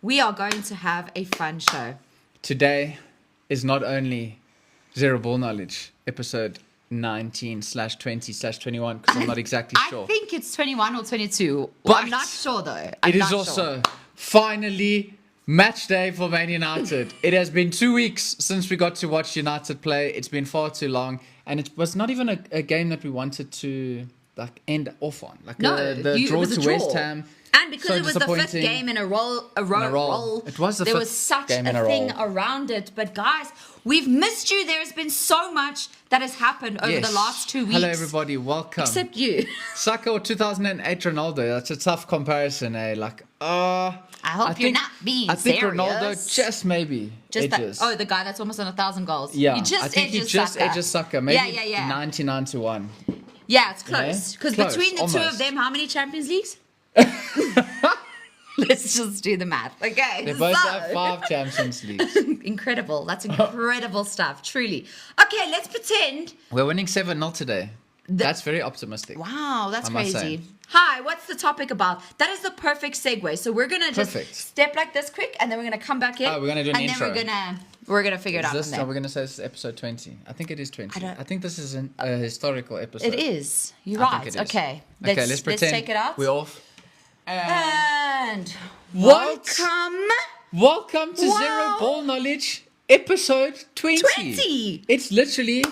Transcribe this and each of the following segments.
we are going to have a fun show. Today is not only Zero Ball Knowledge, episode 19/20/21, because I'm not exactly sure. I think it's 21 or 22. But I'm not sure though. It is also finally match day for Man United. It has been 2 weeks since we got to watch United play. It's been far too long, and it was not even a game that we wanted to end off on. Like the draw to West Ham. And because it was the fifth game in a row. It was the there fifth was such game in a a thing row. around it. But guys, we've missed you. There has been so much that has happened over the last 2 weeks. Hello everybody, welcome. Except you. Saka or 2008 Ronaldo. That's a tough comparison, eh? I hope you're not being serious. I think Ronaldo just maybe edges. The guy that's almost on 1,000 goals. Yeah, I think he just edges Saka. Maybe yeah. 99-1. Yeah, it's close. Because between the two of them, how many Champions Leagues? Let's just do the math. Okay. They both have 5 Champions Leagues. Incredible. That's incredible stuff. Truly. Okay, let's pretend. We're winning 7-0 today. That's very optimistic. Wow, that's crazy. Say. Hi, what's the topic about? That is the perfect segue. So we're gonna just step like this quick, and then we're gonna come back in. Oh, we're gonna do an intro. And then we're gonna figure it out. Is this how we're gonna say this is episode 20? I think it is 20. I think this is a historical episode. It is. You're right. Okay. Let's pretend. Let's take it out. We're off. And welcome to Zero Ball Knowledge, episode 20. 20. It's literally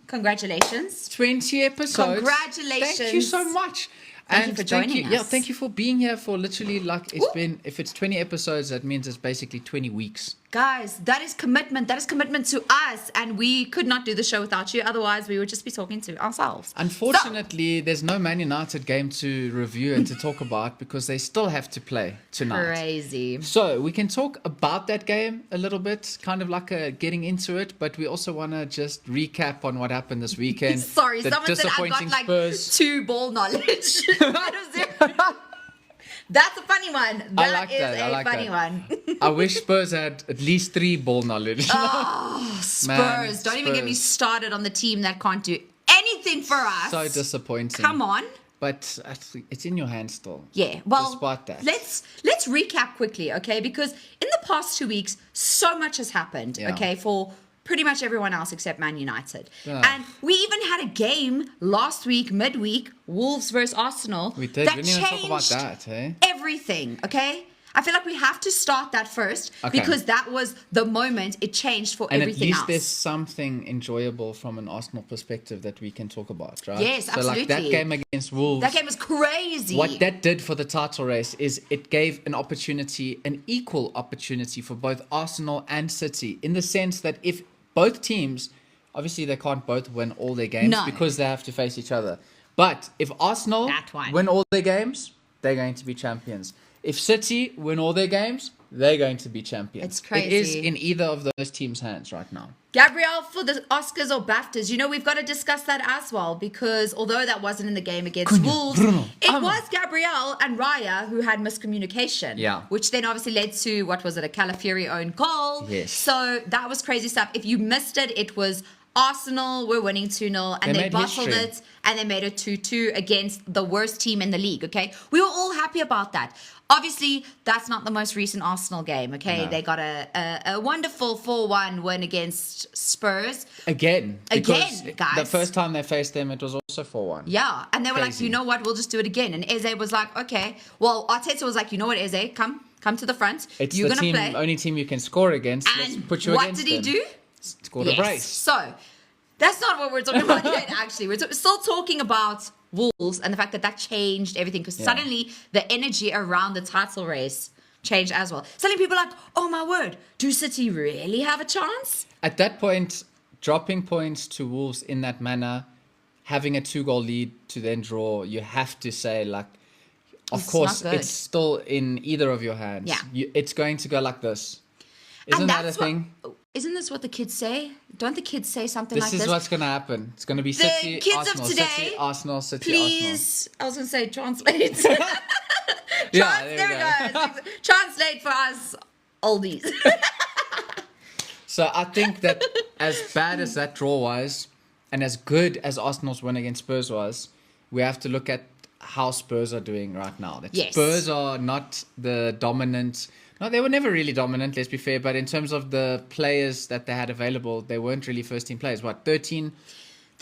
congratulations. 20 episodes. Congratulations. Thank you so much. Thank you for joining us. Yeah, thank you for being here for literally it's been, if it's 20 episodes, that means it's basically 20 weeks. Guys, that is commitment. That is commitment to us. And we could not do the show without you. Otherwise, we would just be talking to ourselves. Unfortunately, there's no Man United game to review and to talk about because they still have to play tonight. Crazy. So we can talk about that game a little bit, kind of like getting into it. But we also want to just recap on what happened this weekend. Sorry, someone said I've got like Spurs. 2 ball knowledge. That's a funny one. That is a funny one. I wish Spurs had at least 3 ball knowledge. Oh, Spurs. Don't even get me started on the team that can't do anything for us. So disappointing. Come on. But it's in your hands still. Yeah, well, despite that. Let's recap quickly, okay? Because in the past 2 weeks, so much has happened, okay, for pretty much everyone else except Man United. Yeah. And we even had a game last week, midweek, Wolves versus Arsenal. We did. We didn't even talk about that, eh? Everything, okay? I feel like we have to start that first because that was the moment it changed for everything else. And at least there's something enjoyable from an Arsenal perspective that we can talk about, right? Yes, absolutely. So like that game against Wolves. That game was crazy. What that did for the title race is it gave an equal opportunity for both Arsenal and City, in the sense that if both teams, obviously they can't both win all their games because they have to face each other. But if Arsenal win all their games, they're going to be champions. If City win all their games, they're going to be champions. It's crazy. It is in either of those teams' hands right now. Gabrielle, for the Oscars or BAFTAs, we've got to discuss that as well, because although that wasn't in the game against Wolves, it was Gabrielle and Raya who had miscommunication, which then obviously led to, a Calafiori own goal. Yes. So that was crazy stuff. If you missed it, it was Arsenal were winning 2-0 and they bottled it and they made it 2-2 against the worst team in the league, okay? We were all happy about that. Obviously, that's not the most recent Arsenal game, okay? No. They got a wonderful 4-1 win against Spurs. Again, guys. The first time they faced them, it was also 4-1. Yeah, and they were like, you know what, we'll just do it again. And Eze was like, okay. Well, Arteta was like, you know what, Eze, come to the front. You're going to play. Only team you can score against. And let's put you what against did he do? Scored a brace. So, that's not what we're talking about yet, actually. We're still talking about Wolves and the fact that changed everything, because suddenly the energy around the title race changed as well. Suddenly people are like, oh my word, do City really have a chance? At that point, dropping points to Wolves in that manner, having a 2-goal lead to then draw, you have to say, of course, it's still in either of your hands. Yeah. It's going to go like this. Isn't that a thing? Isn't this what the kids say? Don't the kids say something like this? This is what's going to happen. It's going to be City, the kids Arsenal, of today, City, Arsenal, City, please, Arsenal. I was going to say translate. There we go. Translate for us oldies. So I think that as bad as that draw was, and as good as Arsenal's win against Spurs was, we have to look at how Spurs are doing right now. That Spurs are not the dominant, No, they were never really dominant, let's be fair. But in terms of the players that they had available, they weren't really first-team players. What, 13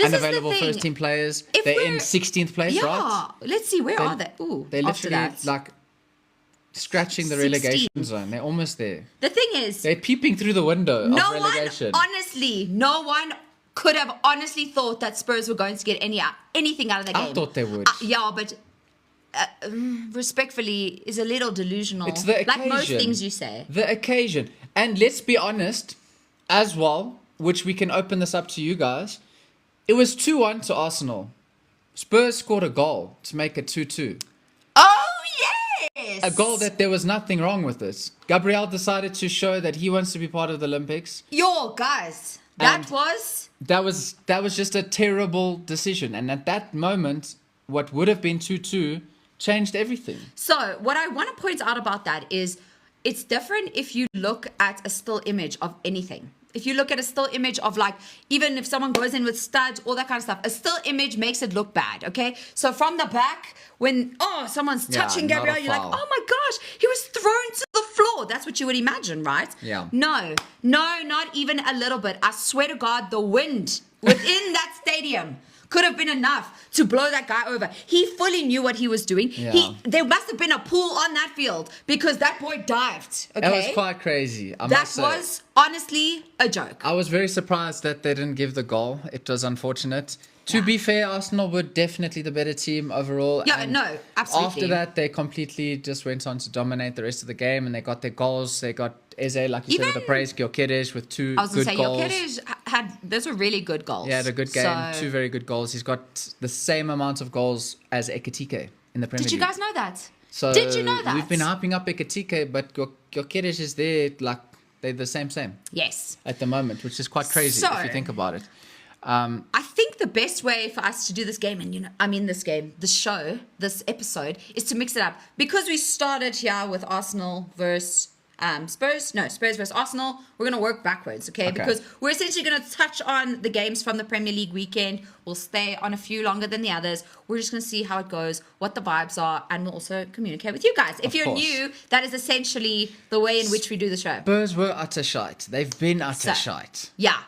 unavailable first-team players? They're in 16th place, right? Yeah. Let's see, where are they? Ooh, they're literally like scratching the relegation 16. zone. They're almost there. The thing is, they're peeping through the window of relegation. No one could have honestly thought that Spurs were going to get anything out of the game. I thought they would. Yeah, but respectfully is a little delusional. It's the occasion. Like most things you say. The occasion. And let's be honest as well, which we can open this up to you guys. It was 2-1 to Arsenal. Spurs scored a goal to make it 2-2. Oh, yes! A goal that there was nothing wrong with this. Gabriel decided to show that he wants to be part of the Olympics. Yo, guys, that was just a terrible decision. And at that moment, what would have been 2-2 changed everything. So what I want to point out about that is it's different if you look at a still image of anything. If you look at a still image of, like, even if someone goes in with studs, all that kind of stuff, a still image makes it look bad, okay? So from the back, when, someone's touching Gabriel, you're like, oh my gosh, he was thrown to the floor. That's what you would imagine, right? Yeah. No, not even a little bit. I swear to God, the wind within that stadium could have been enough to blow that guy over. He fully knew what he was doing. Yeah. There must have been a pool on that field because that boy dived. Okay? That was quite crazy. That was honestly a joke. I was very surprised that they didn't give the goal. It was unfortunate. To be fair, Arsenal were definitely the better team overall. Yeah, and no, absolutely. After that, they completely just went on to dominate the rest of the game, and they got their goals. They got Eze, like you said, with the praise, Gyökeres with 2 good goals. I was going to say, Gyökeres those were really good goals. Yeah, had a good game, 2 very good goals. He's got the same amount of goals as Ekitike in the Premier League. Did you guys know that? So did you know that? We've been hyping up Ekitike, but Gyökeres is there, like, they're the same. Yes. At the moment, which is quite crazy if you think about it. I think the best way for us to do this game, this episode, is to mix it up. Because we started here with Arsenal versus Spurs versus Arsenal, we're going to work backwards, okay? Because we're essentially going to touch on the games from the Premier League weekend. We'll stay on a few longer than the others. We're just going to see how it goes, what the vibes are, and we'll also communicate with you guys. If you're new, that is essentially the way in which we do the show. Spurs were utter shite. They've been utter shite. Yeah.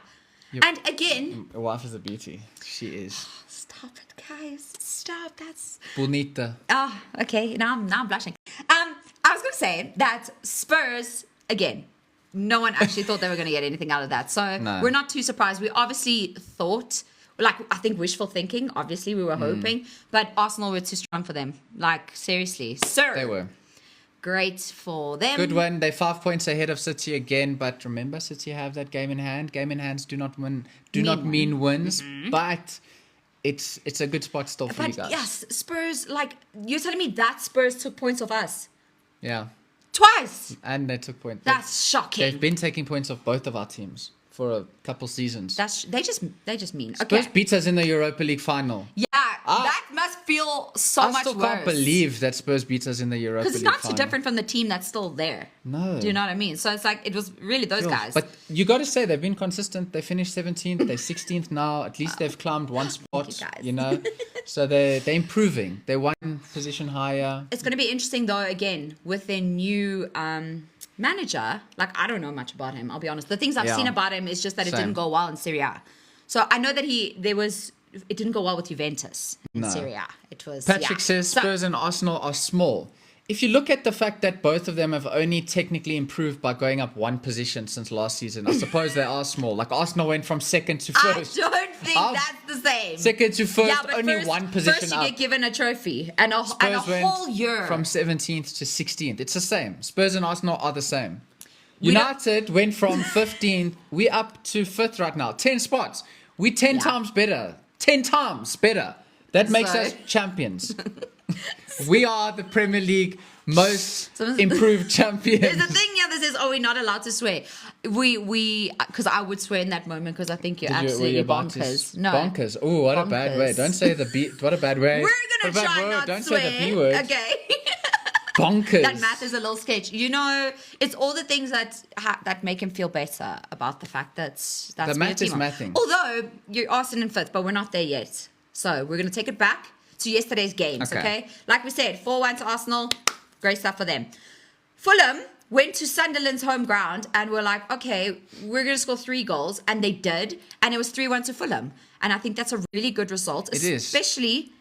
And again... Your wife is a beauty. She is. Stop it, guys. Stop. That's... Bonita. Oh, okay. Now I'm blushing. I was going to say that Spurs, again, no one actually thought they were going to get anything out of that. So we're not too surprised. We obviously thought, I think wishful thinking, obviously we were hoping, but Arsenal were too strong for them. Like, seriously. They were. Great for them. Good win. They're 5 points ahead of City again, but remember, City have that game in hand. Game in hands do not mean wins, but it's a good spot still for you guys. Yes, Spurs, you're telling me that Spurs took points off us? Yeah. Twice! And they took points. That's shocking. They've been taking points off both of our teams for a couple seasons. They just mean. Spurs beat us in the Europa League final. Yeah, that must feel so much worse. I still can't believe that Spurs beat us in the Europa League final. Because it's not too different from the team that's still there. No. Do you know what I mean? So it's like, it was really those guys. But you got to say, they've been consistent. They finished 17th. They're 16th now. At least they've climbed one spot, you know. So they're improving. They're one position higher. It's going to be interesting, though, again, with their new manager. I don't know much about him, I'll be honest. The things I've seen about him is just that it didn't go well in Serie A. So I know that it didn't go well with Juventus in Serie A. Patrick says Spurs and Arsenal are small. If you look at the fact that both of them have only technically improved by going up one position since last season, I suppose they are small. Like Arsenal went from second to first. I don't think that's the same. Second to first, only one position up. First you get given a trophy and a whole year. From 17th to 16th. It's the same. Spurs and Arsenal are the same. United went from 15th. We're up to 5th right now. 10 spots. We're 10 times better. 10 times better. That makes us champions. We are the Premier League most improved champions. There's a thing here that says, we're not allowed to swear. Because I would swear in that moment because I think you're absolutely bonkers. No. Bonkers. Oh, what a bad way. Don't say the B. What a bad way. We're going to try not to Don't swear. say the B word. Okay. Bonkers. That math is a little sketch. You know, it's all the things that make him feel better about the fact that's the math is mathing. Although you're Arsenal in 5th, but we're not there yet. So we're going to take it back to yesterday's games, okay? Like we said, 4-1 to Arsenal. Great stuff for them. Fulham went to Sunderland's home ground and were like, okay, we're going to score 3 goals. And they did. And it was 3-1 to Fulham. And I think that's a really good result. It is. Especially,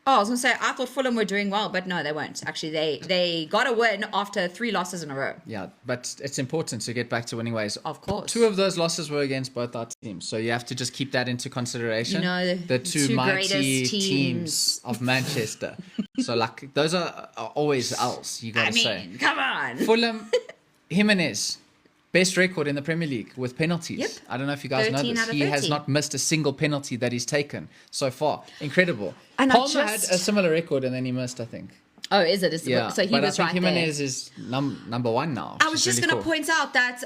I was going to say, I thought Fulham were doing well, but no, they weren't. Actually, they got a win after 3 losses in a row. Yeah, but it's important to get back to winning ways. Of course. 2 of those losses were against both our teams. So you have to just keep that into consideration. The two mighty teams of Manchester. So, like, those are always L's, you got to say. Come on. Fulham, Jimenez, best record in the Premier League with penalties. Yep. I don't know if you guys know 13 this. out of He has 13. not missed a single penalty that he's taken so far. Incredible. And Palmer had a similar record and then he missed, I think. Oh, is it? Yeah, So he but was I think right Jimenez there. is number 1 now. I was just going to point out that,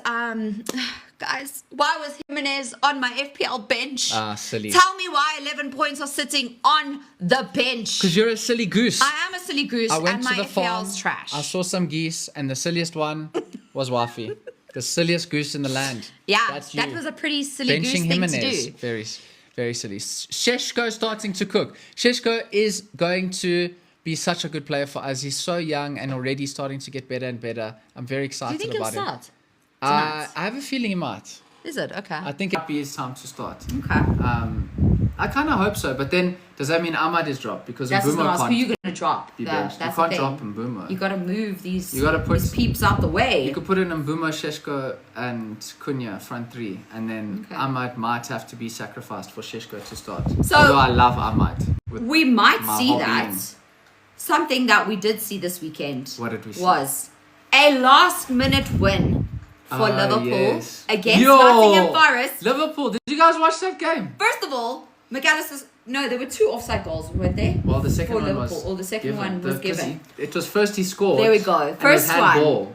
guys, why was Jimenez on my FPL bench? Silly. Tell me why 11 points are sitting on the bench. Because you're a silly goose. I am a silly goose I went and to my the farm. FPL's trash. I saw some geese, and the silliest one was Wafi. The silliest goose in the land. Yeah, That's you. that was a pretty silly goose Benching thing Jimenez. to do. Very, very silly. Sheshko starting to cook. Sheshko is going to be such a good player for us. He's so young and already starting to get better and better. I'm very Do excited you think he'll about him. start? I have a feeling he might. Is it? Okay. I think it might be his time to start. Okay. I kind of hope so, but then does that mean Ahmad is dropped? Because That's who Mbeumo you're can't going to drop. be That's benched. You the can't thing. drop Mbeumo. You got to move these, You gotta put- these peeps out the way. You could put in Mbeumo, Sheshko, and Cunha front 3, and then Okay. Ahmad might have to be sacrificed for Sheshko to start. So- Although I love Ahmad. with We might my see whole that. being. Something that we did see this weekend What did we see? was a last-minute win for Ah, Liverpool yes. against Yo! Nottingham Forest. Liverpool. Did you guys watch that game? First of all, McAllister's... No, there were 2 offside goals, weren't there? Well, the second For one Liverpool. was Or the second given. one was Because given. It was first he scored. There we go. and First it was one. handball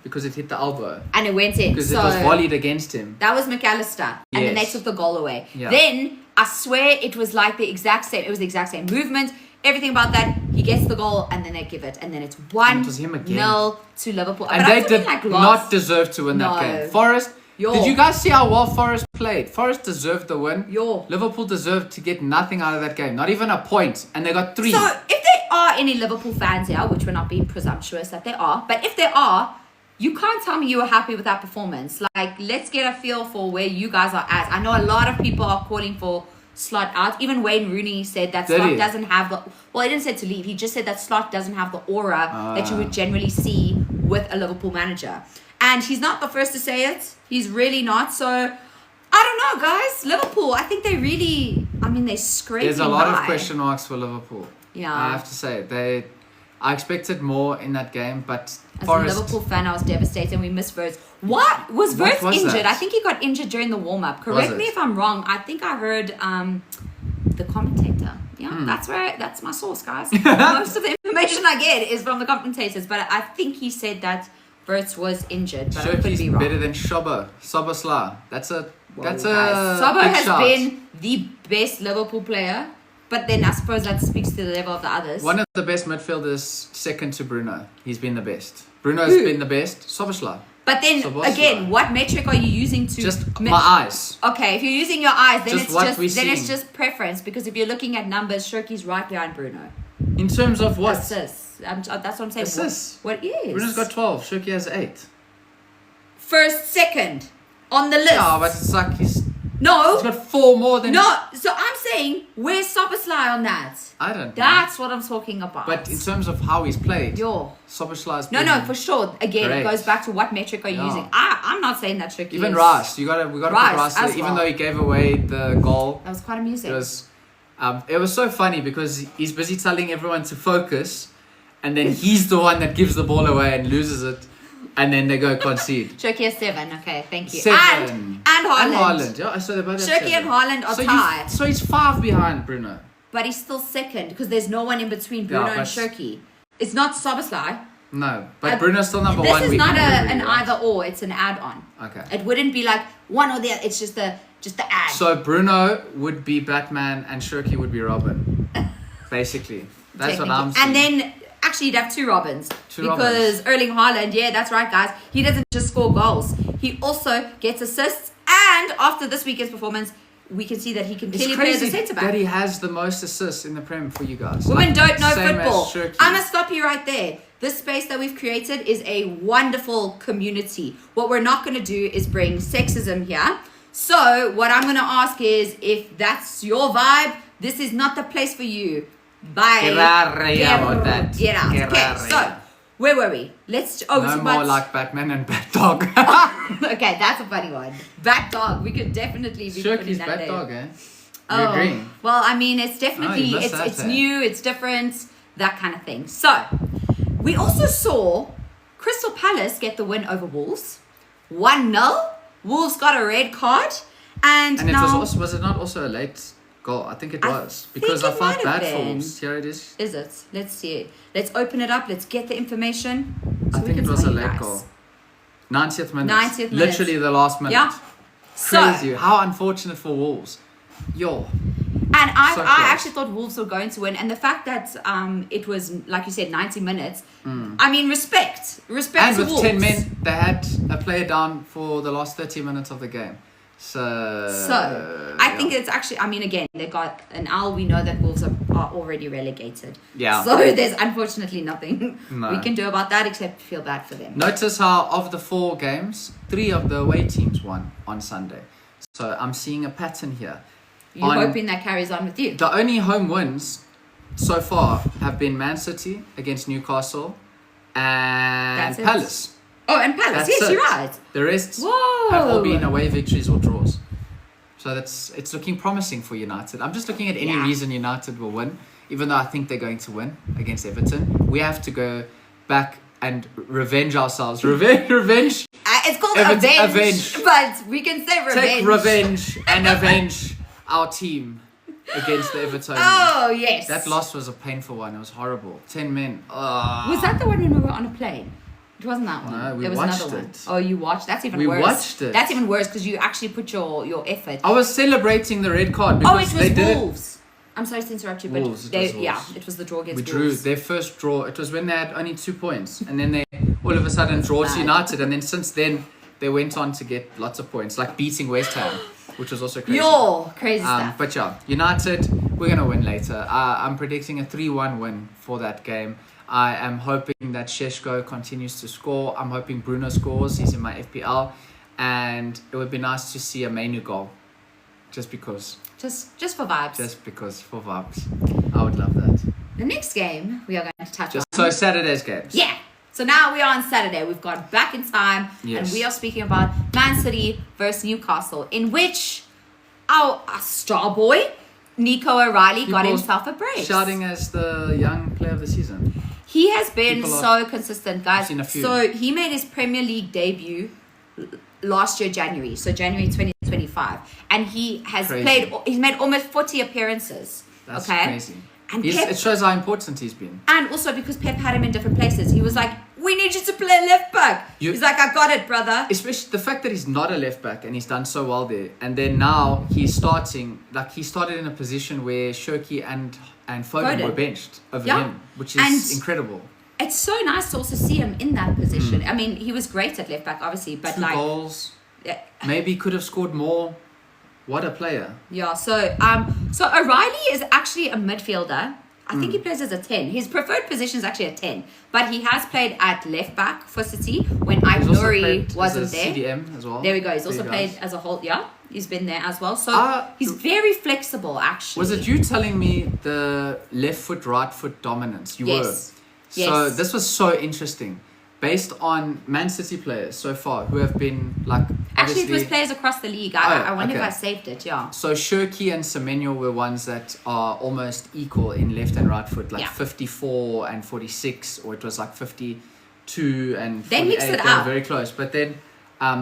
because it hit the elbow. And it went in. Because So it was volleyed against him. that was McAllister. And then they Yes. took the goal away. Yeah. Then, I swear, it was like the exact same. It was the exact same movement. Everything about that. He gets the goal and then they give it. And then it's 1-0 it was him again. to Liverpool. And But they I'm talking did like not last. deserve to win that No. game. Forest, Yo. did you guys see how well Forest played? Forest deserved the win. Yo. Liverpool deserved to get nothing out of that game. Not even a point. And they got 3. So, if there are any Liverpool fans here, which we're not being presumptuous that there are, but if there are, you can't tell me you were happy with that performance. Like, let's get a feel for where you guys are at. I know a lot of people are calling for Slot out. Even Wayne Rooney said that Did Slot he? doesn't have the... Well, he didn't say to leave. He just said that Slot doesn't have the aura that you would generally see with a Liverpool manager. And he's not the first to say it. He's really not. So, I don't know, guys. Liverpool, I think they really... I mean, they're scraping There's a lot by. of question marks for Liverpool. Yeah. I have to say. I expected more in that game, but As Forest... a Liverpool fan, I was devastated. We missed Verts. What? Was What Verts was injured? that? I think he got injured during the warm-up. Correct Was me it? if I'm wrong. I think I heard the commentator. Yeah, Hmm. that's my source, guys. Most of the information I get is from the commentators. But I think he said that Verts was injured. But I Sure, could he's be wrong. better than Szoboszlai. That's a Guys, big Sabo has shout. been the best Liverpool player. But then I suppose that speaks to the level of the others. One of the best midfielders, second to Bruno. He's been the best. Bruno's Who? been the best. Szoboszlai. But then, Szoboszlai. again, what metric are you using to... Just my eyes. Okay, if you're using your eyes, then Just what we're it's seeing. just preference. Because if you're looking at numbers, Shirky's right behind Bruno. In terms of what? Assists. That's what I'm saying. Assists. What is? Bruno's got 12. Shirky has 8. First, second on the list. Yeah, but it's like he's no, got 4 more than... no. So I'm saying, where's Szoboszlai on that? I don't know. That's what I'm talking about. But in terms of how he's played, Yo. Szoboszlai's No, been... no, for sure. Again, Great. it goes back to what metric are you Yeah. using. I'm not saying that Shirky Even is... Rice. We gotta Rice put Rice there. as Even well. though he gave away the goal, That was quite amusing. it was so funny because he's busy telling everyone to focus, and then he's the one that gives the ball away and loses it, and then they go concede. Shirky has 7. Okay, thank you. 7. And Haaland. Yeah, so they're both at Shirky 7. and Haaland are so tied. So he's 5 behind Bruno. But he's still second because there's no one in between Bruno Yeah, and but- Shirky. It's not Szoboszlai. No, but Bruno's still number This 1. is We not can agree, an right? either or. It's an add-on. Okay. It wouldn't be like one or the other. It's just the add. So Bruno would be Batman and Shirky would be Robin. Basically. That's what I'm saying. And then actually you'd have 2 Robins. Two because Erling Haaland, yeah, that's right, guys. He doesn't just score goals. He also gets assists. And after this weekend's performance, we can see that he can It's clearly play as a crazy centre back. that he has the most assists in the Prem for you guys. Women don't know same as football. Shirky. I must stop you right there. This space that we've created is a wonderful community. What we're not going to do is bring sexism here. So what I'm going to ask is, if that's your vibe, this is not the place for you. Bye. Get out. Okay, so where were we? No more like Batman and Bat Dog. Okay, that's a funny one. Bat Dog. We could definitely be putting that Bat there. Dog, eh? You agree? Well, I mean, it's definitely it's new, it's different, that kind of thing. So we also saw Crystal Palace get the win over Wolves, 1-0. Wolves got a red card, and now was it not also a late goal? I think it was, because I felt bad for Wolves. Here it is. Is it? Let's see it. Let's open it up. Let's get the information. I think it was a late goal. 90th minute. 90th minute. Literally the last minute. Yeah. Crazy. How unfortunate for Wolves. And I actually thought Wolves were going to win, and the fact that it was, like you said, 90 minutes. I mean, respect and to with Wolves. 10 men, they had a player down for the last 30 minutes of the game. So I think it's actually, I mean, again, they got an L. We know that Wolves are already relegated. Yeah. So there's unfortunately nothing No. we can do about that except feel bad for them. Notice how of the 4 games, 3 of the away teams won on Sunday. So I'm seeing a pattern here. You're hoping that carries on with you. The only home wins so far have been Man City against Newcastle and Palace. Oh, and Palace. Yes, you're right. The rest Whoa. have all been away victories or draws. So it's looking promising for United. I'm just looking at any reason United will win, even though I think they're going to win against Everton. We have to go back and revenge ourselves. Revenge. It's called Everton, avenge, but we can say revenge. Take revenge and avenge our team against the Everton. Oh, yes. That loss was a painful one. It was horrible. 10 men. Was that the one when we were on a plane? It wasn't that one. No, there was watched another one. it. Oh, you watched? That's even worse. We watched it. That's even worse because you actually put your effort. I was celebrating the red card because it was they did Wolves. I'm sorry to interrupt you, but Wolves, it was the draw against We drew Wolves. their first draw. It was when they had only 2 points, and then they all of a sudden draw to United, and then since then they went on to get lots of points, like beating West Ham, which was also crazy. Crazy stuff. But yeah, United, we're gonna win later. I'm predicting a 3-1 win for that game. I am hoping that Šeško continues to score. I'm hoping Bruno scores. He's in my FPL, and it would be nice to see a Manu goal, just because. Just for vibes. Just because, for vibes. I would love that. The next game we are going to touch on. So Saturday's games. Yeah. So now we are on Saturday. We've gone back in time, and we are speaking about Man City versus Newcastle, in which our star boy Nico O'Reilly got himself a brace. Shouting as the young player of the season. He has been so consistent, guys. Seen a few. So he made his Premier League debut last year, January. So January 2025, and he has played. He's made almost 40 appearances. That's crazy. And it shows how important he's been. And also because Pep had him in different places, he was like, "We need you to play left back." He's like, "I got it, brother." Especially the fact that he's not a left back and he's done so well there, and then now he's starting. Like he started in a position where Shirky and Foden were benched over him, which is incredible. It's so nice to also see him in that position. I mean, he was great at left back, obviously, but 2 goals. Maybe could have scored more. What a player. Yeah, so O'Reilly is actually a midfielder. I think he plays as a 10. His preferred position is actually a 10. But he has played at left back for City when Aït-Nouri wasn't there. CDM as well. There we go. He's also played as a whole. Yeah, he's been there as well. So he's very flexible, actually. Was it you telling me the left foot, right foot dominance? You were. Yes. So this was so interesting. Based on Man City players so far who have been like actually it was players across the league. I wonder if I saved it. Yeah. So Shirky and Semenyo were ones that are almost equal in left and right foot, like 54 and 46, or it was like 52 and 48. They mixed it they up. were very close, but then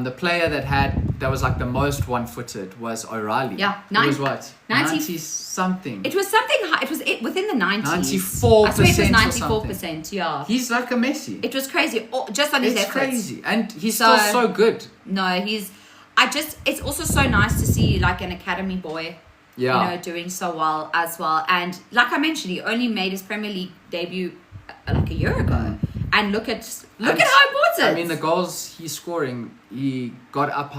the player that was like the most one-footed was O'Reilly. Yeah, it was what 90 something. It was something high. It was within the 90s. 94%. I swear it was 94%. Yeah. He's like a Messi. It was crazy. Just on his efforts. It's crazy, and he's still so good. No, it's also so nice to see like an academy boy. Yeah. Doing so well as well. And like I mentioned, he only made his Premier League debut like a year ago. And look at how important. I mean, the goals he's scoring, he got up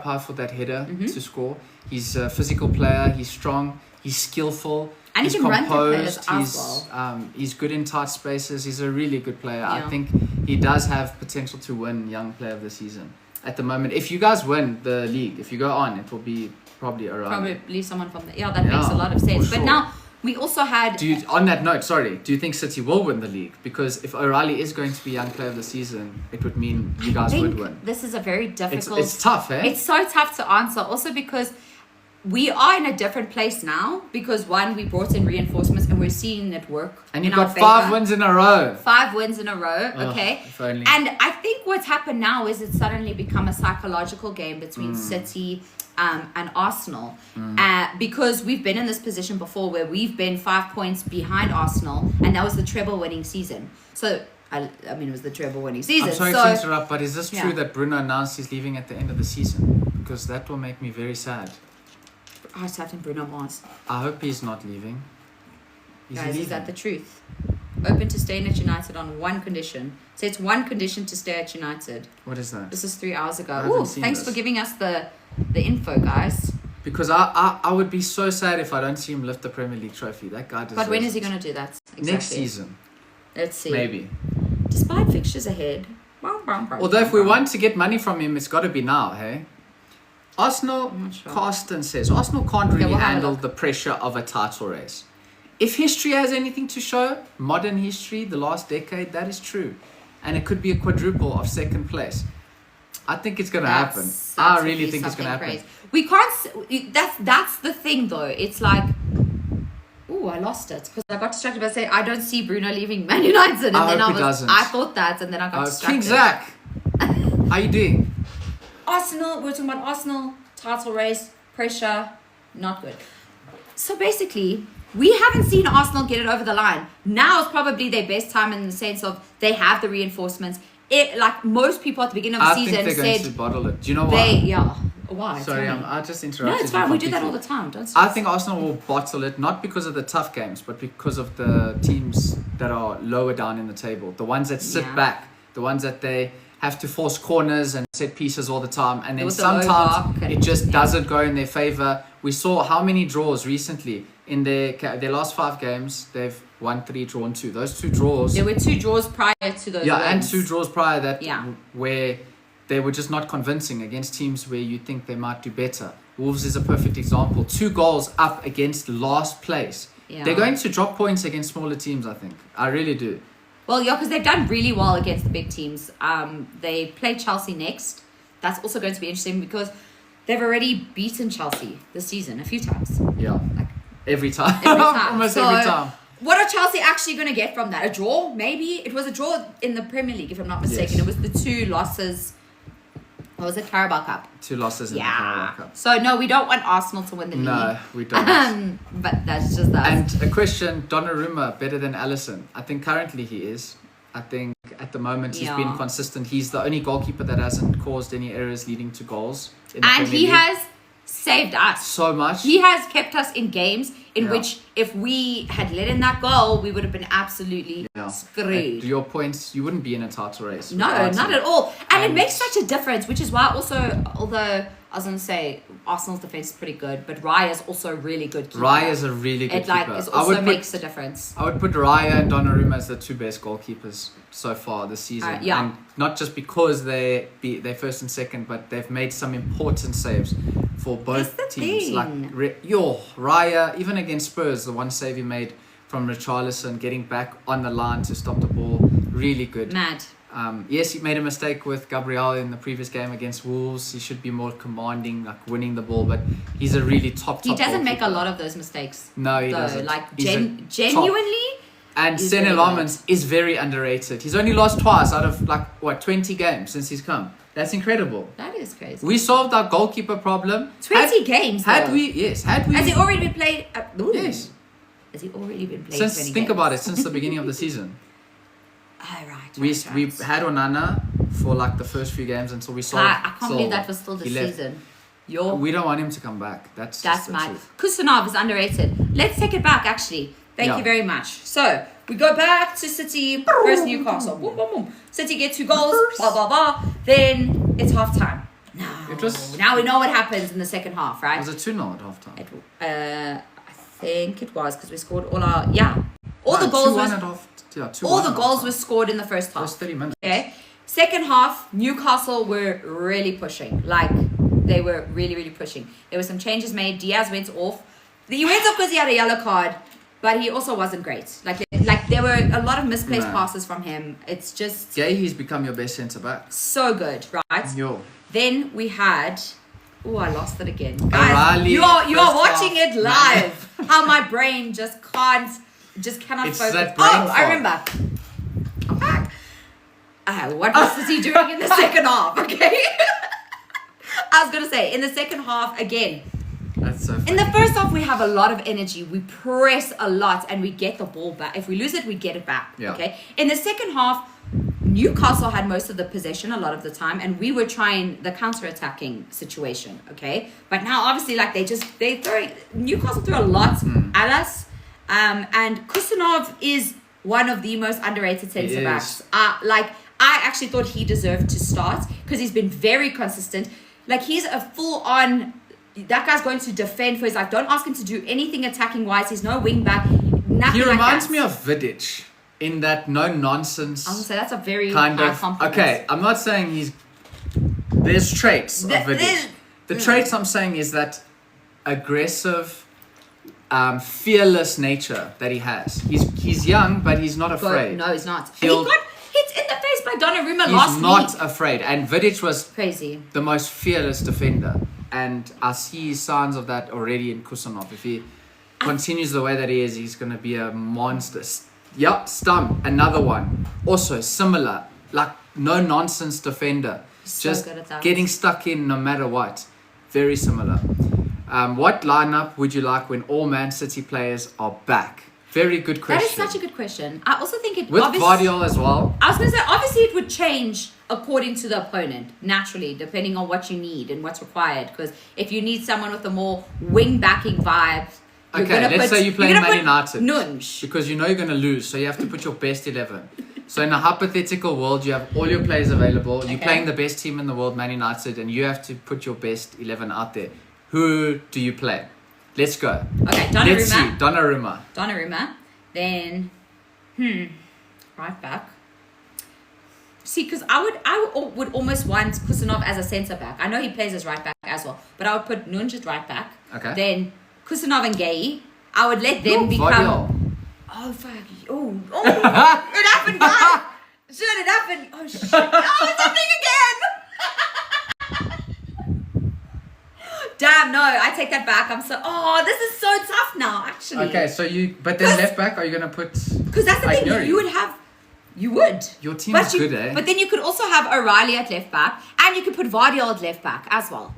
high for that header to score. He's a physical player. He's strong. He's skillful. And he's he can composed. run as well. He's good in tight spaces. He's a really good player. Yeah. I think he does have potential to win Young Player of the Season at the moment. If you guys win the league, if you go on, it will be probably around. Probably someone from the that makes a lot of sense. But sure. now we also had. On that note, do you think City will win the league? Because if O'Reilly is going to be Young Player of the Season, it would mean you guys would win. This is a very difficult. It's tough, eh? It's so tough to answer. Also because we are in a different place now. Because one, we brought in reinforcements and we're seeing it work. And you've got 5 wins in a row. 5 wins in a row. Okay. If only. And I think what's happened now is it's suddenly become a psychological game between City and Arsenal, because we've been in this position before where we've been 5 points behind Arsenal, and that was the treble winning season. So I mean, it was the treble winning season. I'm sorry to interrupt, but is this true that Bruno announced he's leaving at the end of the season? Because that will make me very sad. I was typing Bruno Mars. I hope he's not leaving. Guys, is that the truth? Open to staying at United on one condition. So it's one condition to stay at United. What is that? This is 3 hours ago. Ooh, thanks for giving us the info, guys. Because I would be so sad if I don't see him lift the Premier League trophy. That guy deserves But when is he it. going to do that? Exactly. Next season. Let's see. Maybe. Despite fixtures ahead. Although if we want to get money from him, it's got to be now, hey? Arsenal, sure. Carsten says, Arsenal can't really we'll handle the pressure of a title race. If history has anything to show, modern history, the last decade, that is true. And it could be a quadruple of second place. I think it's going to happen. I really think it's going to happen. Crazy. We can't. That's the thing, though. It's like, I lost it because I got distracted by saying I don't see Bruno leaving Man United, and I then hope he doesn't. I thought that, and then I got distracted. King Zach, how you doing? Arsenal. We're talking about Arsenal title race pressure, not good. So basically, we haven't seen Arsenal get it over the line. Now is probably their best time in the sense of they have the reinforcements. Like most people at the beginning of the season I think they're going said, to bottle it. Do you know why? Why? Sorry, I just interrupted. No, it's fine. We do that all the time. Don't I think Arsenal will bottle it, not because of the tough games, but because of the teams that are lower down in the table. The ones that sit back. The ones that they have to force corners and set pieces all the time. And then sometimes it just doesn't go in their favour. We saw how many draws recently. In their last 5 games, they've won 3, drawn 2. Those 2 draws... There were 2 draws prior to those wins. And 2 draws prior that where they were just not convincing against teams where you think they might do better. Wolves is a perfect example. 2 goals up against last place. Yeah. They're going to drop points against smaller teams, I think. I really do. Well, because they've done really well against the big teams. They play Chelsea next. That's also going to be interesting because they've already beaten Chelsea this season a few times. Yeah. Every time. Almost so, every time. What are Chelsea actually going to get from that? A draw? Maybe? It was a draw in the Premier League, if I'm not mistaken. Yes. It was the 2 losses. What was it? Carabao Cup. 2 losses in the Carabao Cup. So, no, we don't want Arsenal to win the league. No, we don't. But that's just that. And a question, Donnarumma better than Alisson? I think currently he is. I think at the moment he's been consistent. He's the only goalkeeper that hasn't caused any errors leading to goals. In the Premier League. Has saved us so much. He has kept us in games in which if we had let in that goal, we would have been absolutely screwed. At your points, you wouldn't be in a title race. No, not at all. And it makes such a difference, which is why also, although I was going to say Arsenal's defense is pretty good, but Raya is also a really good keeper. Raya is a really good keeper. It also makes a difference. I would put Raya and Donnarumma as the 2 best goalkeepers so far this season. And not just because they're first and second, but they've made some important saves for both teams. Thing. Like Raya, even against Spurs, the one save he made from Richarlison, getting back on the line to stop the ball, really good. Mad. Yes, he made a mistake with Gabriel in the previous game against Wolves. He should be more commanding, like winning the ball, but he's a really top He doesn't make a goalkeeper. lot of those mistakes. No, he doesn't. Like, genuinely... And Senne Lammens is very underrated. He's only lost twice out of 20 games since he's come. That's incredible. That is crazy. We solved our goalkeeper problem. 20 games. Had we? Has he already been played? Yes. Has he already been played? Think about it. Since the beginning of the season. Right. We had Onana for the first few games until we solved. I can't believe that was still this season. We don't want him to come back. That's mad. Kusanov is underrated. Let's take it back, actually. Thank you very much. So we go back to City versus Newcastle. Boom, boom, boom. City get 2 goals. Blah blah blah. Then it's half time. Now we know what happens in the second half, right? Was it 2-0 at half time? I think it was because we scored all the goals. All the goals were scored in the first half. First 30 minutes. Okay. Second half, Newcastle were really pushing. Like they were really, really pushing. There were some changes made. Diaz went off. He went off because he had a yellow card, but he also wasn't great. Like there were a lot of misplaced passes from him. It's just he's become your best centre back. So good, right? Yo. Then we had. Oh, I lost it again. Guys, you are watching it live. How my brain just cannot it's focus. That brain fog. I remember. I'm back. What was he doing in the second half? Okay. I was gonna say in the second half again. That's so funny. In the first half, we have a lot of energy. We press a lot and we get the ball back. If we lose it, we get it back. Yeah. Okay. In the second half, Newcastle had most of the possession a lot of the time, and we were trying the counter-attacking situation. Okay. But now, obviously, like Newcastle threw a lot at us, and Kusanov is one of the most underrated centre backs. I actually thought he deserved to start because he's been very consistent. Like he's a full-on. That guy's going to defend for his life. Don't ask him to do anything attacking wise. He's no wing back. Nothing. He reminds me of Vidic in that no nonsense. I would say that's a very kind high of compliment. Okay, I'm not saying he's. There's traits of Vidic. The traits I'm saying is that aggressive, fearless nature that he has. He's young, but he's not afraid. No, he's not. He got hit in the face by Donnarumma last week. He's not afraid, and Vidic was crazy. The most fearless defender. And I see signs of that already in Kusanov. If he continues the way that he is, he's going to be a monster. Yep, Stump, another one. Also similar, like no nonsense defender. Just getting stuck in no matter what. Very similar. What lineup would you like when all Man City players are back? Very good question. That is such a good question. I also think it... With Guardiola as well. I was going to say, obviously it would change according to the opponent, naturally, depending on what you need and what's required. Because if you need someone with a more wing-backing vibe... Okay, let's say you're playing Man United. Nunch. Because you know you're going to lose, so you have to put your best 11. So in a hypothetical world, you have all your players available. You're playing the best team in the world, Man United, and you have to put your best 11 out there. Who do you play? Let's go. Okay, Donnarumma. Let's see, Donnarumma. Then, right back. See, because I would almost want Kusanov as a centre back. I know he plays as right back as well, but I would put Nunj as right back. Okay. Then Kusanov and Gay. I would let them become. Vardiol. Oh fuck! Oh! It happened, guys. It happened. Oh shit! Oh, it's happening again. Damn, no, I take that back. This is so tough now, actually. Okay, so but then left back, are you going to put... Because that's the thing, you would. Your team is good, eh? But then you could also have O'Reilly at left back, and you could put Vardiol at left back as well.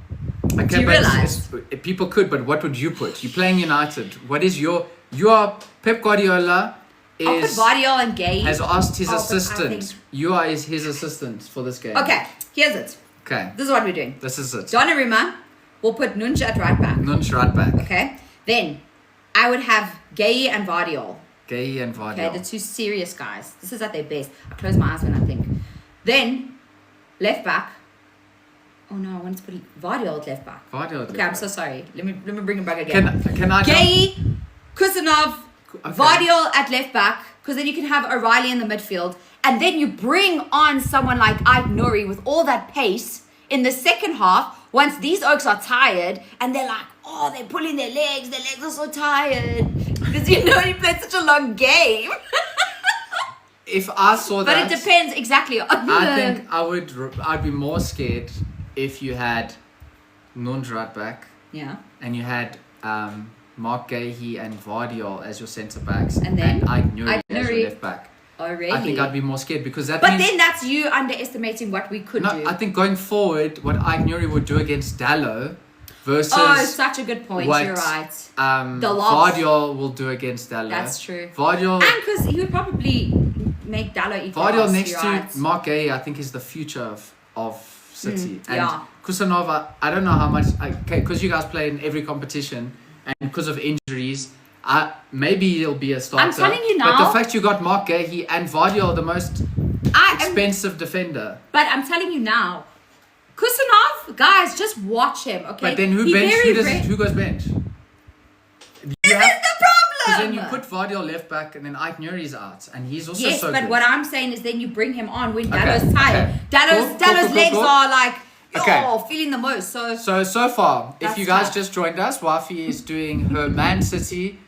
Okay, do you realise? People could, but what would you put? You're playing United. What is your Pep Guardiola I'll put Vardiol and Gay. Has asked his assistant. You are his assistant for this game. Okay, here's it. Okay. This is what we're doing. This is it. Donnarumma. We'll put Nunj at right back. Nunj right back. Okay. Then I would have Gay and Vardiol. Okay, the two serious guys. This is at their best. I close my eyes when I think. Then left back. Oh no, I want to put Vardiol at left back. Okay, I'm so sorry. Let me bring him back again. Can I Gay, Kusanov, Vardiol at left back, because then you can have O'Reilly in the midfield, and then you bring on someone like Ike Nuri with all that pace in the second half. Once these oaks are tired and they're like, they're pulling their legs are so tired. Because you played such a long game. If I saw that... But it depends exactly on I think I'd be more scared if you had Nunj right back. Yeah. And you had Mark Gahey and Vardiol as your centre backs. And then Ike Nuri as your left back. Oh, really? I think I'd be more scared because that But means... then that's you underestimating what we could do. I think going forward, what Ike Nuri would do against Dallo versus... Oh, such a good point. You're right. Vardiol will do against Dallo. That's true. Vardiol... And because he would probably make Dallo equal. Vardiol next to Mark Gahey, I think, is the future of City. And Kusanov, I don't know how much... Because you guys play in every competition and because of injuries... Maybe he'll be a starter. I'm telling you now. But the fact you got Mark Gahey and Vardyol, the most expensive defender. But I'm telling you now, Kusanov, guys, just watch him, okay? But then who goes bench? This is the problem! Because then you put Vardyol left back and then Ike Nuri's out. And he's also so good. Yes, but what I'm saying is then you bring him on when Dallo's tired. Dallo's legs are like, feeling the most. So far, if you guys just joined us, Wafi is doing her Man City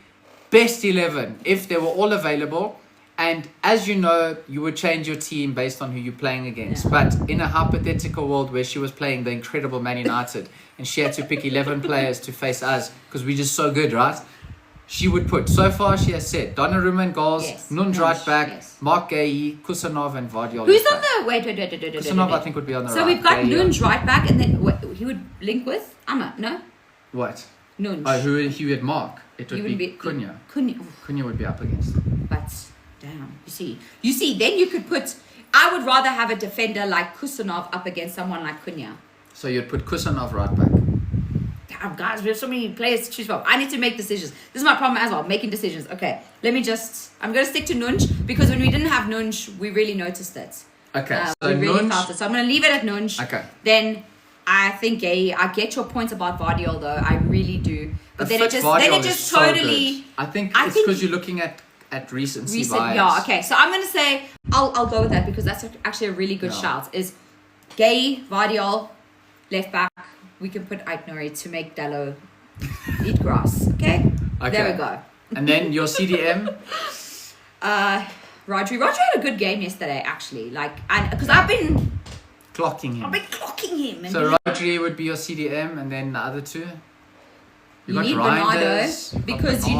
best 11 if they were all available. And as you know, you would change your team based on who you're playing against. But in a hypothetical world where she was playing the incredible Man United and she had to pick 11 players to face us because we're just so good, right? She would put, so far she has said, Donnarumma in goals, Nunj right back, Mark Gahey, Kusanov and Vardyol. Who's on the... Wait. Kusanov I think would be on the right. So we've got Nunj right back and then he would link with Amma, no? What? Nunj. Oh, who would mark? It would be Cunha. Cunha would be up against. But... Damn. You see, then you could put... I would rather have a defender like Kusanov up against someone like Cunha. So you'd put Kusanov right back. Damn, guys, we have so many players to choose from. I need to make decisions. This is my problem as well, making decisions. Okay, I'm going to stick to Nunj because when we didn't have Nunj, we really noticed it. Okay, so we really felt it. So I'm going to leave it at Nunj. Okay. Then I think I get your points about Vardyol though. I really do. But then it just totally... So I think it's because you're looking at recency bias. Yeah, okay. So I'm going to say, I'll go with that because that's actually a really good shout. Is Gay, Vardyol, left back. We can put Ike Nuri to make Dallo eat grass. Okay? There we go. And then your CDM? Rodri had a good game yesterday, actually. Because I've been... clocking him. So Rodri would be your CDM and then the other two? You need Bernardo because you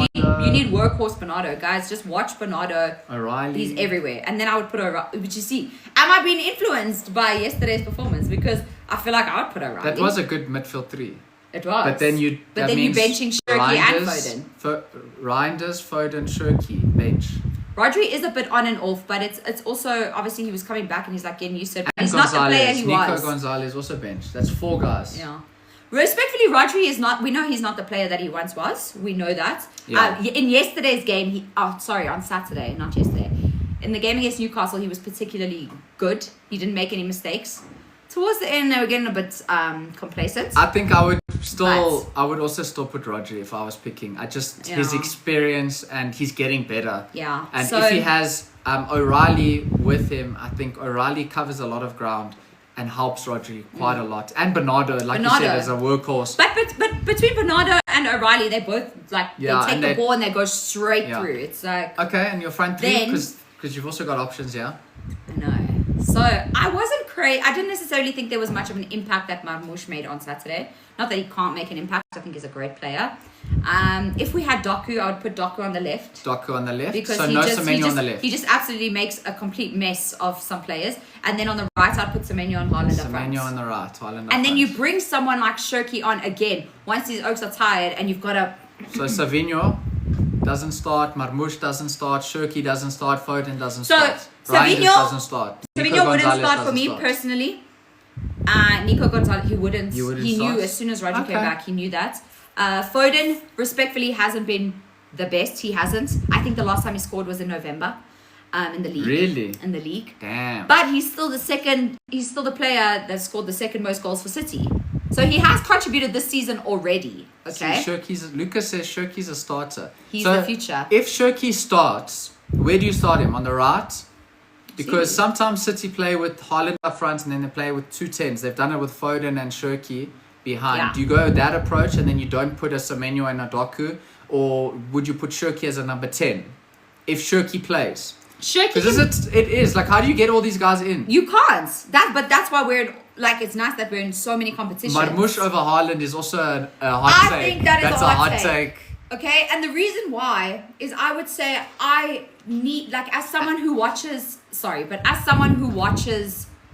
need workhorse Bernardo. Guys, just watch Bernardo. O'Reilly. He's everywhere. And then I would put O'Reilly. But you see, am I being influenced by yesterday's performance? Because I feel like I would put O'Reilly. That was a good midfield three. It was. But then you're benching Shirky and Foden. Reinders, Foden, Shirky, bench. Rodri is a bit on and off, but it's also, obviously he was coming back and he's like getting used to it. He's not the player he was. Nico Gonzalez also bench. That's 4 guys. Yeah. Respectfully, Rodri is not... We know he's not the player that he once was. We know that. Yeah. In yesterday's game, on Saturday, not yesterday. In the game against Newcastle, he was particularly good. He didn't make any mistakes. Towards the end, they were getting a bit complacent. I think I would also still put Rodri if I was picking. His experience and he's getting better. Yeah. And if he has O'Reilly with him, I think O'Reilly covers a lot of ground and helps Rodri quite a lot. And Bernardo, you said, as a workhorse. But between Bernardo and O'Reilly, they both they take the ball and they go straight through. It's like... Okay, and your front three, because you've also got options here. I know. So I wasn't crazy. I didn't necessarily think there was much of an impact that Marmoush made on Saturday. Not that he can't make an impact. I think he's a great player. If we had Doku, I would put Doku on the left. Because so no Semenyo on the left. He just absolutely makes a complete mess of some players. And then on the right, I'd put Semenyo and Haaland up front. Semenyo on the right, Haaland up and then you bring someone like Shirky on again. Once these Oaks are tired and you've got a... So Savinho doesn't start, Marmoush doesn't start, Shirky doesn't start, Foden doesn't start. Savinho doesn't start. Savinho wouldn't start for me personally. Nico Gonzalez, he wouldn't. He knew as soon as Roger came back, he knew that. Foden, respectfully, hasn't been the best. He hasn't. I think the last time he scored was in November, in the league. Really? In the league. Damn. But he's still the second. He's still the player that scored the second most goals for City. So he has contributed this season already. Okay. Lucas says Shirky's a starter. He's the future. If Shirky starts, where do you start him? On the right? Because sometimes City play with Haaland up front and then they play with 2 10s. They've done it with Foden and Shirky behind. Yeah. Do you go that approach and then you don't put a Semenyo and a Doku? Or would you put Shirky as a number 10? If Shirky plays. Because it is. Like, how do you get all these guys in? You can't. But that's why it's nice that we're in so many competitions. Marmoush over Haaland is also a hot take. I think that's a hot take. Okay, and the reason why is I would say I need, as someone who watches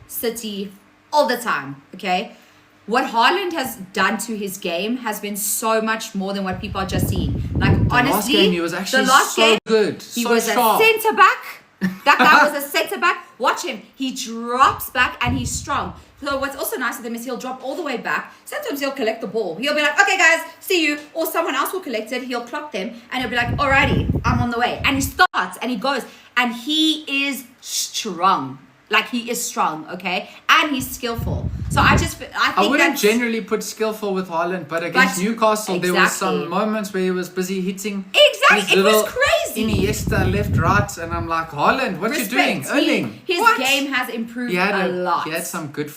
City all the time, okay, what Haaland has done to his game has been so much more than what people are just seeing. Honestly, last game he was actually so good. He was sharp. A centre back. That guy was a centre back. Watch him. He drops back and he's strong. So what's also nice with him is he'll drop all the way back. Sometimes he'll collect the ball. He'll be like, okay, guys, see you. Or someone else will collect it. He'll clock them. And he'll be like, alrighty, I'm on the way. And he starts and he goes. And he is strong. Like, he is strong, okay? And he's skillful. So I think I wouldn't generally put skillful with Haaland, but against Newcastle, there was some moments where he was busy hitting. Exactly, it was crazy. Iniesta, left, right, and I'm like, Haaland, what you doing? Erling, his game has improved a lot. He had some good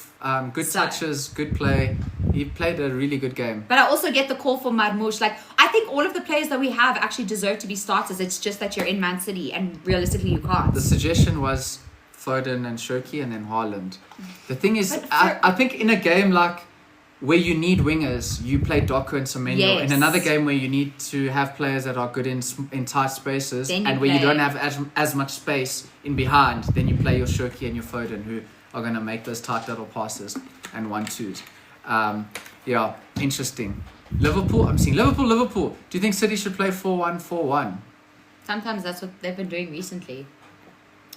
touches, good play. He played a really good game. But I also get the call for Marmoush. Like, I think all of the players that we have actually deserve to be starters. It's just that you're in Man City, and realistically, you can't. The suggestion was Foden and Shirky and then Haaland. The thing is, I think in a game like where you need wingers, you play Doku and Semenyo. Yes. In another game where you need to have players that are good in tight spaces and where you don't have as much space in behind, then you play your Shirky and your Foden, who are going to make those tight little passes and 1-2s. Yeah, interesting. Liverpool, I'm seeing Liverpool. Do you think City should play 4-1-4-1? Sometimes that's what they've been doing recently.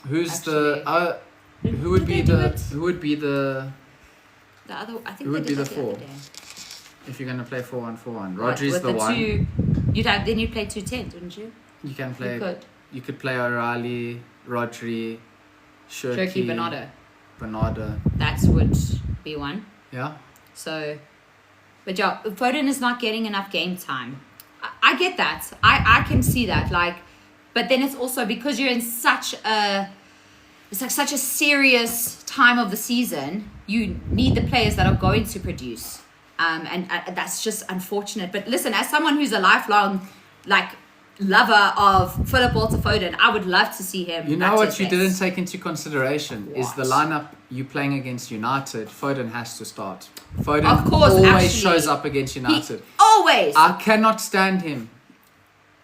Who's the who would be the other? I think who would be the four four if you're gonna play 4-1-4-1? Rodri's the one. You'd play 2-10, wouldn't you? You can play. You could play O'Reilly, Rodri, Shirky, Bernardo. That would be one. Yeah. So, but yeah, Foden is not getting enough game time. I get that. I can see that. Like. But then it's also because you're in such a serious time of the season, you need the players that are going to produce. And that's just unfortunate. But listen, as someone who's a lifelong lover of Philip Walter Foden, I would love to see him. You know what you didn't take into consideration is the lineup you playing against United. Foden has to start. Foden of course, always shows up against United. Always. I cannot stand him.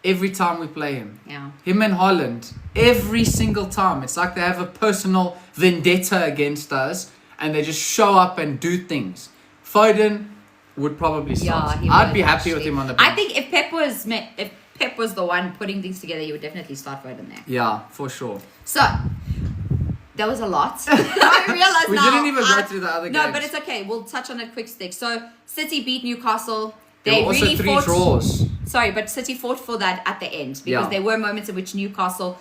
Every time we play him. Yeah. Him and Haaland. Every single time. It's like they have a personal vendetta against us. And they just show up and do things. Foden would probably start. Yeah, I'd be happy with him on the bench. I think if Pep was the one putting things together, you would definitely start Foden there. Yeah, for sure. So, that was a lot. I realize we didn't even go through the other games. No, but it's okay. We'll touch on a quick stick. So, City beat Newcastle. There were also 3 draws. Sorry, but City fought for that at the end because there were moments in which Newcastle.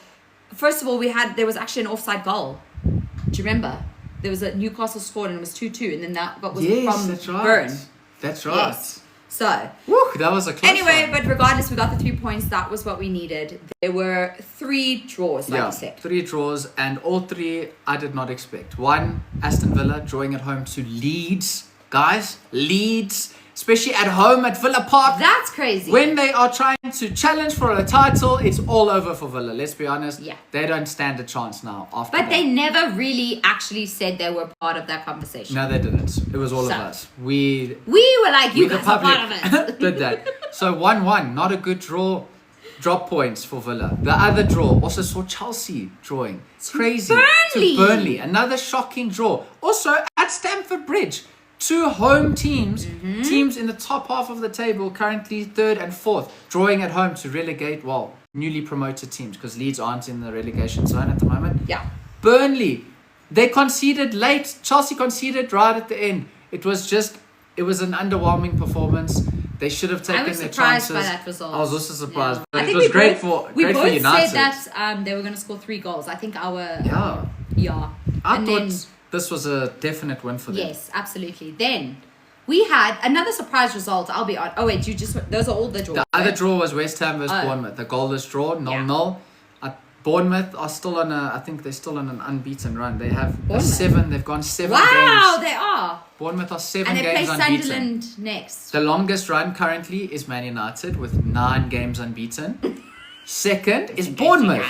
First of all, there was actually an offside goal. Do you remember? There was a Newcastle scored and it was 2-2, and then that was from Burn. That's right. Yes. So. Woo, that was a close Anyway, one. but regardless, we got the 3 points. That was what we needed. There were 3 draws, like you said. 3 draws, and all 3 I did not expect. 1, Aston Villa drawing at home to Leeds. Guys, Leeds. Especially at home at Villa Park. That's crazy. When they are trying to challenge for a title, it's all over for Villa. Let's be honest. Yeah. They don't stand a chance now. But they never really actually said they were part of that conversation. No, they didn't. It was all of us. We were like, you guys are part of it. Did that. So 1-1, not a good draw. Drop points for Villa. The other draw, also saw Chelsea drawing. Crazy. To Burnley. Another shocking draw. Also at Stamford Bridge. 2 home teams, teams in the top half of the table, currently 3rd and 4th, drawing at home to relegate, newly promoted teams, because Leeds aren't in the relegation zone at the moment. Yeah. Burnley, they conceded late. Chelsea conceded right at the end. It was an underwhelming performance. They should have taken their chances. I was surprised by that result. I was also surprised. Yeah. But it was great for United. We both said that they were going to score 3 goals. I think I thought this was a definite win for them. Yes, absolutely. Then we had another surprise result. I'll be on. Oh wait, those are all the draws. The other draw was West Ham versus Bournemouth. The goalless draw, 0-0. Bournemouth are still I think they're still on an unbeaten run. They have 7. They've gone 7 games. Wow, they are. Bournemouth are 7 games unbeaten. And they play Sunderland next. The longest run currently is Man United with 9 games unbeaten. Second is Bournemouth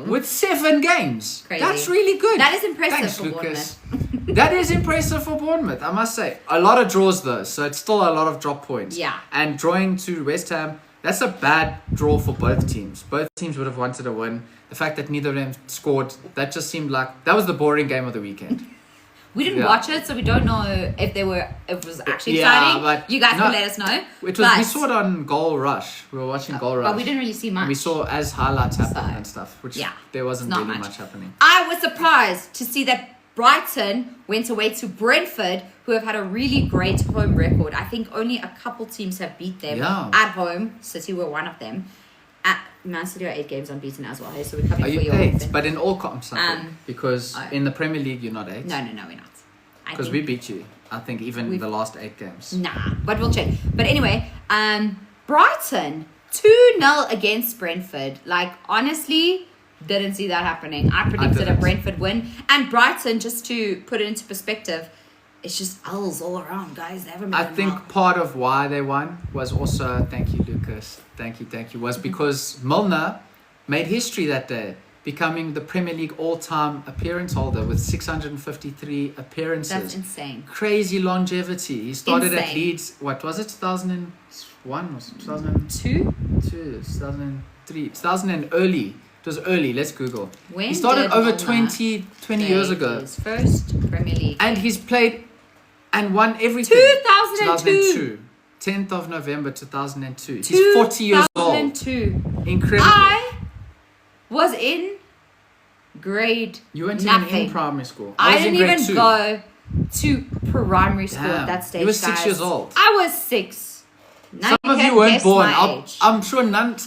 with 7 games. Crazy. That's really good. That is impressive. Thanks, for Lucas. Bournemouth. That is impressive for Bournemouth, I must say. A lot of draws though, so it's still a lot of drop points. Yeah. And drawing to West Ham, that's a bad draw for both teams. Both teams would have wanted a win. The fact that neither of them scored, that just seemed like that was the boring game of the weekend. We didn't watch it, so we don't know if it was actually exciting. But you guys can let us know. We saw it on Goal Rush. We were watching Goal Rush. But we didn't really see much. And we saw as highlights happen and stuff, which there wasn't really much happening. I was surprised to see that Brighton went away to Brentford, who have had a really great home record. I think only a couple teams have beat them at home. City were one of them. Man City are 8 games unbeaten as well. Hey, so we're coming Are for you your 8? But in all comps, because oh. in the Premier League you're not 8. No, we're not. Because we beat you. I think even the last 8 games. Nah, but we'll check. But anyway, Brighton 2-0 against Brentford. Like, honestly, didn't see that happening. I predicted a Brentford win. And Brighton, just to put it into perspective, it's just L's all around, guys. They haven't I think part of why they won was also, thank you, Lucas. Thank you. Was because Milner made history that day, becoming the Premier League all-time appearance holder with 653 appearances. That's insane. Crazy longevity. He started at Leeds, what was it, 2001? Was it 2002? 2003. 2000 and early. It was early. Let's Google. When he started did over Milner 20 years ago. His first Premier League. And he's played and won everything. 2002. 10th of November 2002. He's 40 years old. 2002. Incredible. I was in grade You went nothing. in primary school. I was didn't in grade even 2. go to primary school at that stage. You were 6 guys. years old. I was 6. Some of you weren't born. I'm sure I'm sure a lot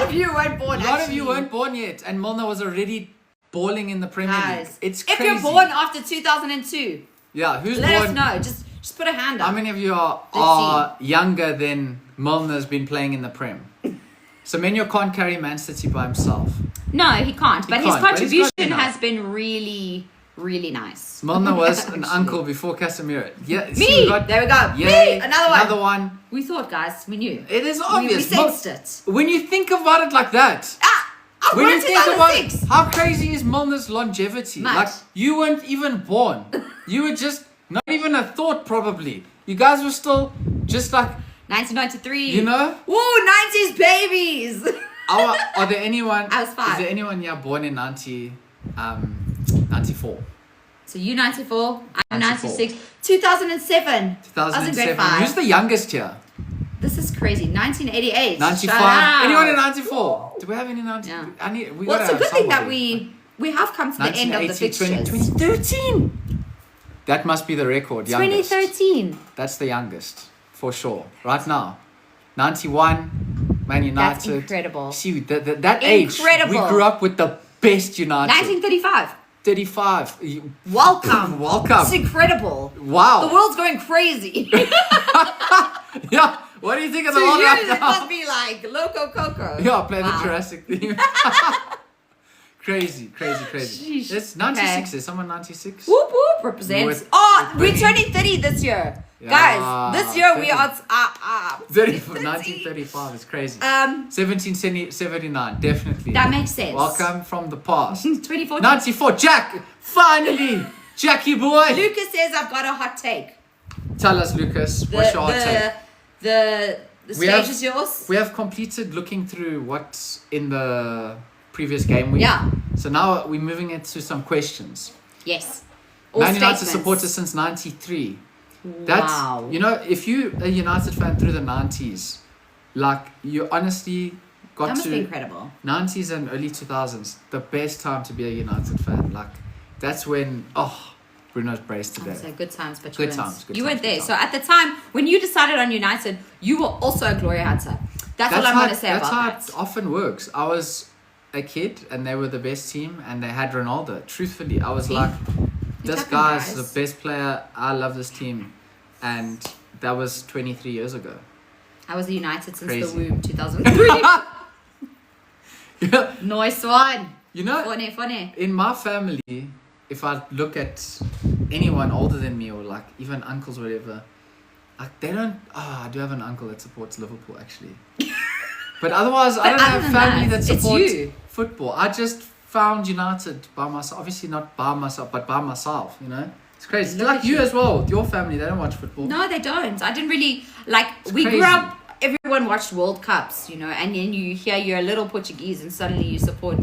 of you weren't born. A lot of you weren't born yet, and Milner was already balling in the Premier League. It's crazy. If you're born after 2002, who's let born? us know. Just put a hand up. How many of you are younger than Milner's been playing in the Prem? So Semenyo can't carry Man City by himself. No, he can't. But his contribution but has been really, really nice. Milner was an uncle before Casemiro. Yeah, Me! There we go. Yay, Me! Another one. We thought, guys. We knew. It is obvious. We sensed it. When you think about it like that. When you think about it, how crazy is Milner's longevity? Much. Like, you weren't even born. You were just not even a thought, probably. You guys were still just like 1993. You know? Woo, 90s babies. Are there anyone? I was 5. Is there anyone born in 94? So you 94, I'm 94. 96. 2007. 2007. I was in grade 5. Who's the youngest here? This is crazy. 1988. 95. Anyone in 94? Do we have any 94? Yeah. Well, it's a good thing that we have come to the end of the fixtures. 2013. That must be the record. Youngest. 2013. That's the youngest, for sure. Right now. 91, Man United. That's incredible. See, that age, we grew up with the best United. 1935. 35. Welcome. Welcome. It's incredible. Wow. The world's going crazy. Yeah. What do you think of the To world you, right it now? must be like Loco Coco. Yeah, play the Jurassic theme. Crazy. Sheesh. It's 96. Is someone 96? Whoop whoop represents. We're turning 30 this year. Yeah, Guys, this year 30. we are 1935 is crazy. 1779, definitely. That makes sense. Welcome from the past. 2014. 94, Jack! Finally! Jackie boy! Lucas says I've got a hot take. Tell us, Lucas, what's your hot take? The stage is yours. We have completed looking through what's in the previous game week. Yeah. So now we're moving into some questions. Yes. Man United supporter since 93. That's, wow. You know, if you're a United fan through the 90s, like, you honestly got that must to be incredible. 90s and early 2000s, the best time to be a United fan. Like, that's when, Bruno's braced today. So good times, but Good you times, weren't. You weren't there. So at the time, when you decided on United, you were also a Gloria Hunter. That's all I'm going to say about that. That's how it often works. I was a kid and they were the best team and they had Ronaldo. Truthfully, I was like, this guy's the best player. I love this team. And that was 23 years ago. I was a United since Crazy. the womb, 2003. Yeah. Nice one. You know, funny. in my family, if I look at anyone older than me or like even uncles or whatever, like they don't, I do have an uncle that supports Liverpool actually. But otherwise, I don't have family that supports football. I just found United by myself. Obviously not by myself, but by myself, you know? It's crazy. It's like you as well. Your family, they don't watch football. No, they don't. I didn't really, we crazy. grew up, everyone watched World Cups, you know, and then you hear you're a little Portuguese and suddenly you support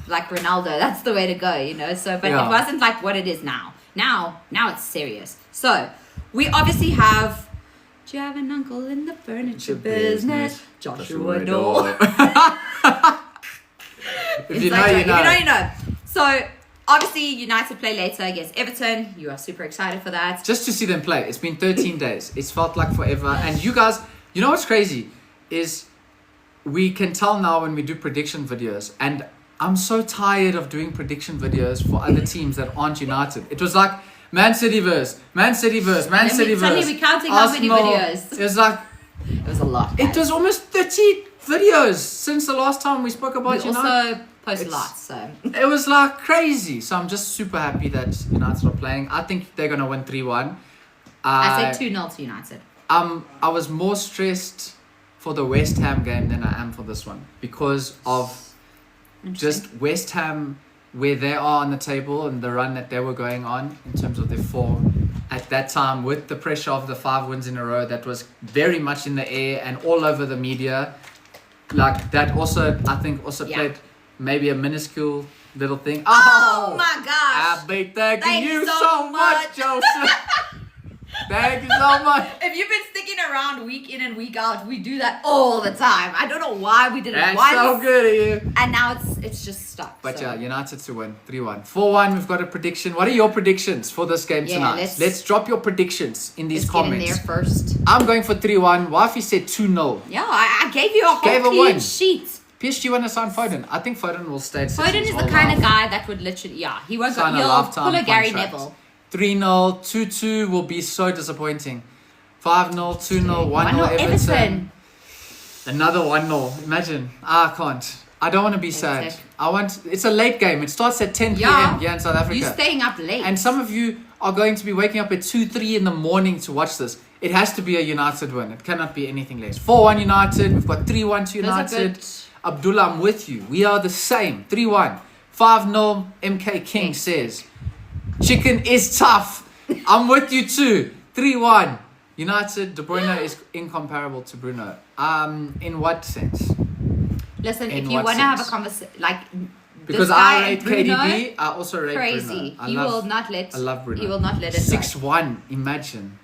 like Ronaldo. That's the way to go, you know? So, but it wasn't like what it is now. Now it's serious. So, we obviously have, do you have an uncle in the furniture business? Joshua Dole. If you know, you know. So, Obviously, United play later against Everton. You are super excited for that. Just to see them play. It's been 13 days. It's felt like forever. And you guys, you know what's crazy is we can tell now when we do prediction videos, and I'm so tired of doing prediction videos for other teams that aren't United. It was like Man City verse, Man City verse, Man City verse. Suddenly we're counting how many videos. It was like, it was a lot. It was almost 30 videos since the last time we spoke about we United. Also post a lot, so it was like crazy. So I'm just super happy that United are playing. I think they're gonna win 3-1. I say 2-0 to United. I was more stressed for the West Ham game than I am for this one because of just West Ham, where they are on the table and the run that they were going on in terms of their form at that time, with the pressure of the 5 wins in a row that was very much in the air and all over the media. Like that also, I think also played maybe a minuscule little thing. Oh my gosh! I'll be thanking you so much, Joseph. Thank you so much. If you've been sticking around week in and week out, we do that all the time. I don't know why we did it That's once. so good of you. And now it's just stuck. But so. yeah, United to win 3-1. 4-1, we've got a prediction. What are your predictions for this game tonight? Let's drop your predictions in these comments. Get in there first. I'm going for 3-1. Wifey said 2-0. Yeah, I gave you a whole clean sheet. PSG want to sign Foden. I think Foden will stay at City. Foden is the kind of guy that would literally, he won't go. He'll pull a Gary Neville. 3-0, 2-2 will be so disappointing. 5-0, 2-0, 1-0 Everton. Another 1-0. Imagine. I can't. I don't want to be sad. It's a late game. It starts at 10 p.m. here in South Africa. You're staying up late. And some of you are going to be waking up at 2, 3 in the morning to watch this. It has to be a United win. It cannot be anything less. 4-1 United. We've got 3-1 to United. Abdullah, I'm with you. We are the same. 3-1. 5-0, MK King says. Chicken is tough. I'm with you too. 3-1. United, De Bruyne is incomparable to Bruno. In what sense? Listen, if you want to have a conversation, like because I rate KDB, I also rate crazy. Bruno. He will not let. I love Bruno. He will not let it. 6-1. Imagine.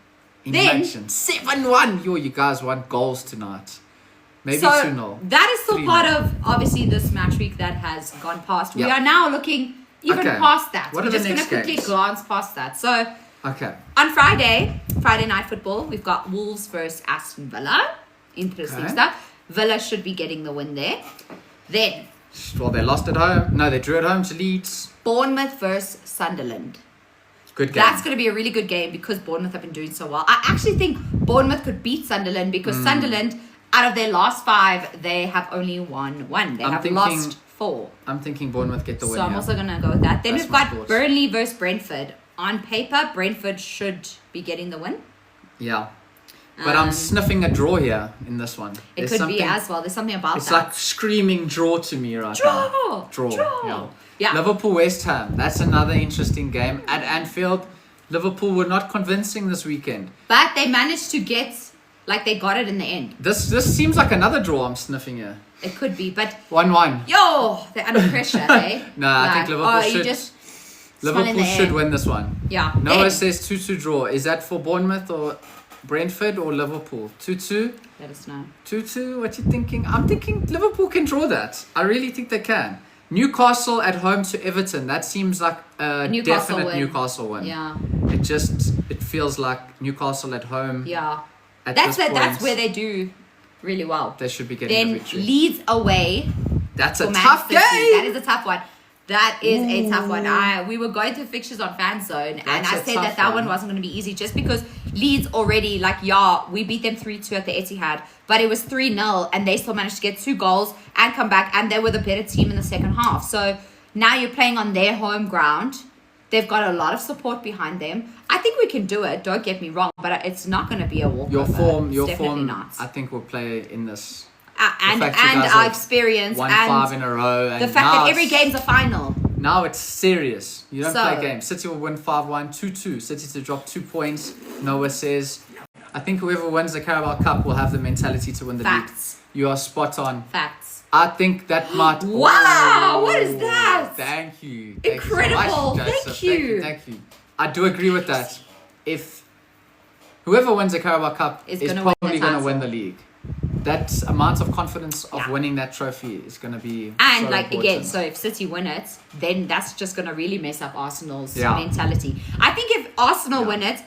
7-1. You guys want goals tonight. Maybe 2-0. That is still part of obviously this match week that has gone past. We are now looking even past that. We're just going to quickly glance past that. So on Friday Night Football, we've got Wolves versus Aston Villa. Interesting stuff. Villa should be getting the win there. Then, well, they lost at home. No, they drew at home to Leeds. Bournemouth versus Sunderland. Good game. That's going to be a really good game because Bournemouth have been doing so well. I actually think Bournemouth could beat Sunderland because Sunderland, out of their last 5, they have only won 1. They have lost 4. I'm thinking Bournemouth get the win. So I'm also going to go with that. Then we've got Burnley versus Brentford. On paper, Brentford should be getting the win. Yeah. But I'm sniffing a draw here in this one. It could be as well. There's something about it's like screaming draw to me right now. Draw. Yeah. Liverpool West Ham. That's another interesting game at Anfield. Liverpool were not convincing this weekend. But they managed to get, they got it in the end. This seems like another draw I'm sniffing here. It could be, but 1-1. Yo, they're under pressure, eh? I think Liverpool Liverpool should win this one. Yeah. Noah says 2-2 draw. Is that for Bournemouth or Brentford or Liverpool? 2-2? Let us know. 2-2? What you thinking? I'm thinking Liverpool can draw that. I really think they can. Newcastle at home to Everton. That seems like a definite Newcastle win. Yeah. It feels like Newcastle at home. Yeah. That's where they do really well. They should be getting the victory. Then Leeds away. That's a tough game. That is a tough one. That is a tough one. We were going through fixtures on Fan Zone, and I said that one wasn't going to be easy just because Leeds already, we beat them 3-2 at the Etihad, but it was 3-0, and they still managed to get 2 goals and come back, and they were the better team in the second half. So now you're playing on their home ground. They've got a lot of support behind them. I think we can do it, don't get me wrong, but it's not going to be a walkover. Your form, not. I think will play in this. And our experience won 5 in a row, and the fact that every game's a final. Now it's serious. You don't play games. City will win 5-1, 2-2. City to drop 2 points. Noah says, I think whoever wins the Carabao Cup will have the mentality to win the league. You are spot on. Facts. I think that might. Wow! What is that? Thank you. Incredible. Thank you. I do agree with that. If whoever wins the Carabao Cup is probably going to win the league. that amount of confidence of Yeah. winning that trophy is going to be And so like important. again, so if City win it, then that's just gonna really mess up Arsenal's Yeah. mentality. I think if Arsenal Yeah. win it,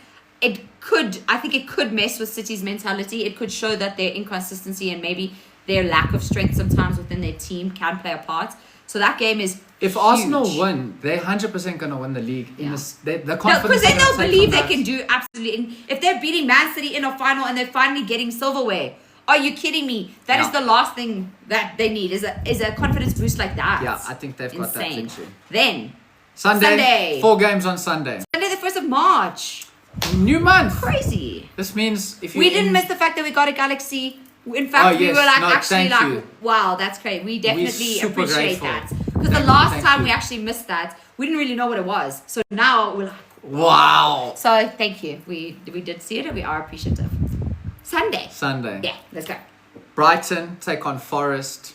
I think it could mess with City's mentality. It could show that their inconsistency and maybe their lack of strength sometimes within their team can play a part. So that game is If huge. Arsenal win, they're 100% going to win the league. Yeah. In this, the No, confidence because then they're they'll gonna take believe from they that- can do absolutely. And if they're beating Man City in a final and they're finally getting silverware, are you kidding me? That is Yeah. the last thing that they need is a confidence boost like that. Yeah, I think they've got that Insane. victory. Then Sunday, 4 games on Sunday. Sunday the 1st of March. New month. Crazy. This means if you We didn't miss the fact that we got a Galaxy. In fact, Oh, we yes. were like No, actually thank like, you. wow, that's great. We definitely super appreciate grateful. that. Because the Thank you, last thank time you. we actually missed that, we didn't really know what it was. So now we're like, Wow. so thank you. We did see it and we are appreciative. Sunday. Sunday. Yeah, let's go. Brighton take on Forest.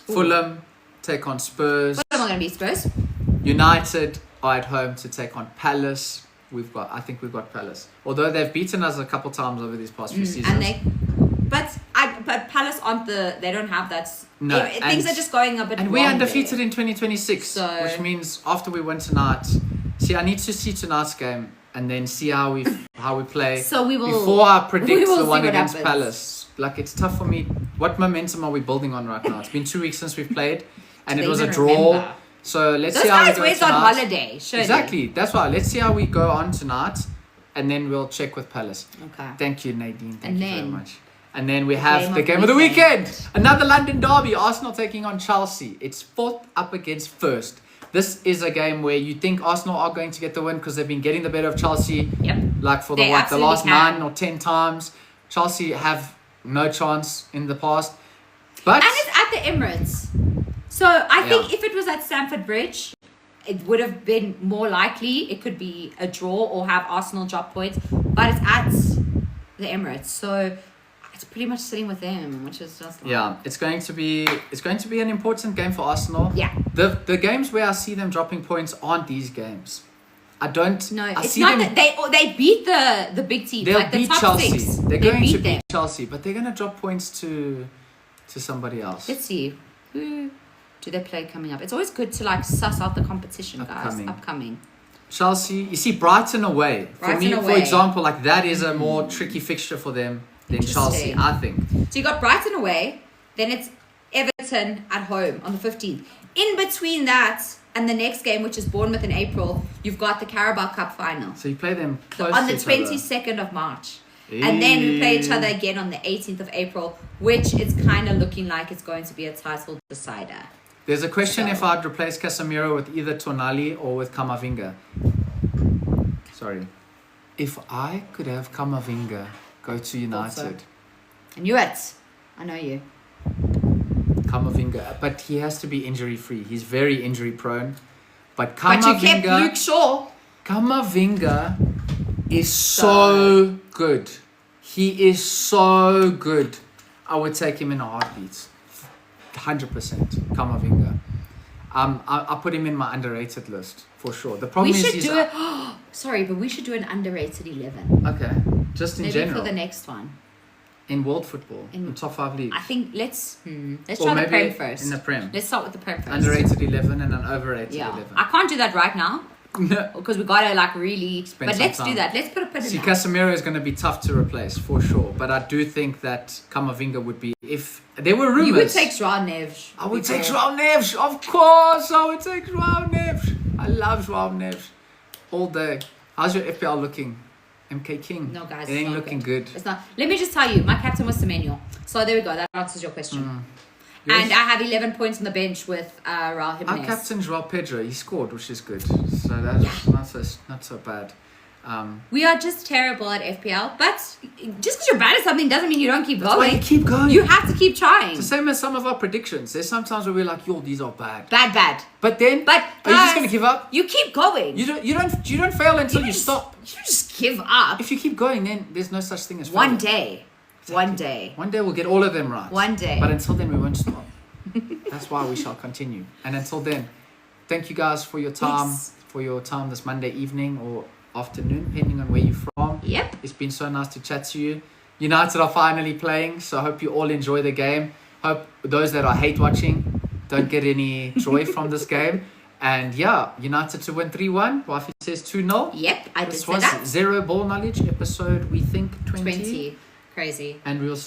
Fulham take on Spurs. What am I going to be, Spurs? United are at home to take on Palace. I think we've got Palace. Although they've beaten us a couple times over these past few seasons. And but Palace they don't have that. No, Things and- are just going a bit And we're wrong undefeated there. in 2026, So- which means after we win tonight, I need to see tonight's game and then see how we play. So we will- before I predict we will the see one what against happens. Palace. Like it's tough for me. What momentum are we building on right now? It's been 2 weeks since we've played, and Do it they was a even draw. remember? So let's Those see how we guys go went on tonight. holiday. Surely. Exactly. That's why. Let's see how we go on tonight, and then we'll check with Palace. Okay. Thank you, Nadine. Thank And you very then- much. And then we have game the of game the of the weekend. weekend. Another London derby. Arsenal taking on Chelsea. It's 4th up against 1st. This is a game where you think Arsenal are going to get the win because they've been getting the better of Chelsea. Yep. Like for They the absolutely last can. 9 or 10 times. Chelsea have no chance in the past. But And it's at the Emirates. So I think Yeah. if it was at Stamford Bridge, it would have been more likely it could be a draw or have Arsenal drop points. But it's at the Emirates. So it's pretty much sitting with them, which is just like, yeah, it's going to be an important game for Arsenal. Yeah. The games where I see them dropping points aren't these games. No, I it's see not them, that they beat the big teams. They'll like the beat top Chelsea. 6. They're They going to beat them. beat Chelsea, but they're going to drop points to somebody else. Let's see. Who do they play coming up? It's always good to like suss out the competition, guys. Upcoming. Chelsea, you see Brighton away. Brighton for away. example, like that is a more tricky fixture for them than Chelsea, Interesting. I think. So you got Brighton away, then it's Everton at home on the 15th. In between that and the next game, which is Bournemouth in April, you've got the Carabao Cup final So you play them close on to the each other. 22nd of March. And then we play each other again on the 18th of April, which is kind of looking like it's going to be a title decider. There's a question So- if I'd replace Casemiro with either Tonali or with Camavinga. Sorry. If I could have Camavinga go to United, I knew it. I know you. Camavinga, but he has to be injury free. He's very injury prone. But But you kept Camavinga, Luke Shaw. Camavinga is so good. He is so good. I would take him in a heartbeat. 100% Camavinga. I put him in my underrated list for sure. The problem We is should he's do it. Sorry, but we should do an underrated 11. okay. Just in Maybe general, for the next one. in world football, in top 5 leagues, I think let's or try the maybe Prem first. in the Prem. Let's start with the Prem first. Underrated 11 and an overrated Yeah, 11. I can't do that right now No. because we gotta like really. Spend But some let's do time. that. Let's put a pin in See, that. Casemiro is going to be tough to replace for sure, but I do think that Camavinga would be. If there were rumors, You would take Joao Neves. I would take before- Joao Neves, of course. I would take Joao Neves. I love Joao Neves all day. How's your FPL looking, MK King? No, guys, it ain't it's not looking good. It's not. Let me just tell you, my captain was Semenyo. So there we go. That answers your question. Yours? And I have 11 points on the bench with Raul Our Jimenez. captain Joao Pedro, he scored, which is good. So that's not so bad. We are just terrible at FPL, but just because you're bad at something doesn't mean you don't keep That's why going. you keep going. You have to keep trying. It's the same as some of our predictions. There's sometimes where we're like, yo, these are bad. Bad. But then, But are you just guys, gonna give up? You keep going. You don't fail until you just- stop. You just give up. If you keep going, then there's no such thing as One failure. day. One day. One day we'll get all of them right. One day. But until then, we won't stop. That's why we shall continue. And until then, thank you guys for your time. Yes. For your time this Monday evening or afternoon, depending on where you're from. Yep. It's been so nice to chat to you. United are finally playing, so I hope you all enjoy the game. Hope those that are hate watching don't get any joy from this game. And yeah, United to win 3-1. Wafi says 2-0. Yep, I did This say was that. Zero Ball Knowledge, episode, we think, 20. 20. Crazy. And we'll see